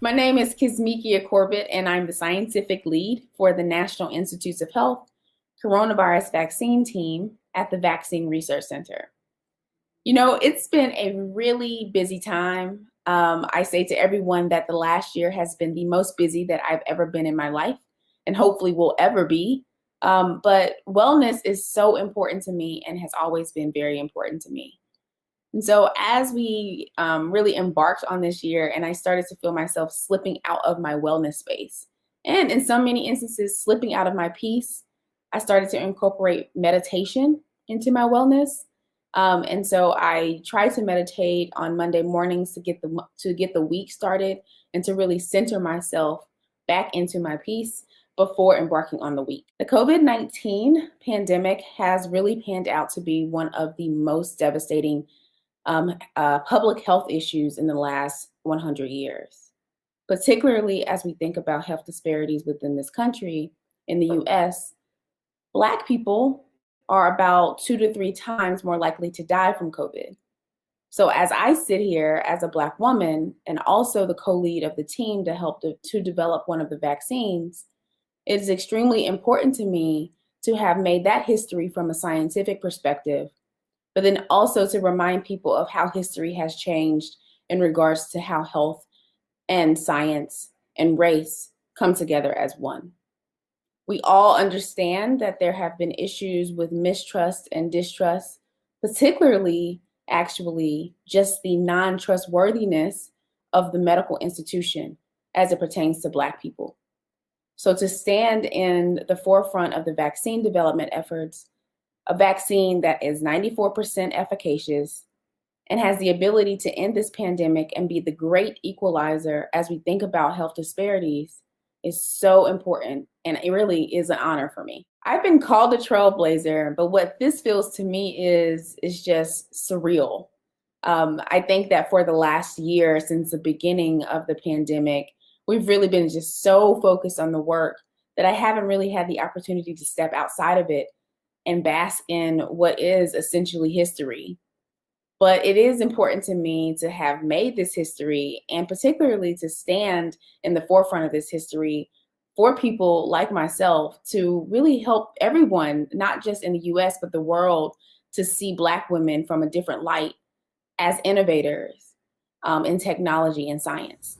My name is KCorbett, and I'm the scientific lead for the National Institutes of Health coronavirus vaccine team at the Vaccine Research Center. It's been a really busy time. I say to everyone that the last year has been the most busy that I've ever been in my life, and hopefully will ever be. But wellness is so important to me and has always been very important to me. And so, as we really embarked on this year, and I started to feel myself slipping out of my wellness space, and in so many instances, slipping out of my peace, I started to incorporate meditation into my wellness. And so, I try to meditate on Monday mornings to get the week started and to really center myself back into my peace before embarking on the week. The COVID-19 pandemic has really panned out to be one of the most devastating public health issues in the last 100 years, particularly as we think about health disparities within this country. In the US, Black people are about 2 to 3 times more likely to die from COVID. So, as I sit here as a Black woman and also the co lead of the team to help to develop one of the vaccines, it is extremely important to me to have made that history from a scientific perspective, but then also to remind people of how history has changed in regards to how health and science and race come together as one. We all understand that there have been issues with mistrust and distrust, particularly, actually, just the non trustworthiness of the medical institution as it pertains to Black people. So, to stand in the forefront of the vaccine development efforts, a vaccine that is 94% efficacious and has the ability to end this pandemic and be the great equalizer as we think about health disparities is so important. And it really is an honor for me. I've been called a trailblazer, but what this feels to me is just surreal. I think that for the last year, since the beginning of the pandemic, we've really been just so focused on the work that I haven't really had the opportunity to step outside of it and bask in what is essentially history. But it is important to me to have made this history and particularly to stand in the forefront of this history for people like myself to really help everyone, not just in the US, but the world, to see Black women from a different light as innovators in technology and science.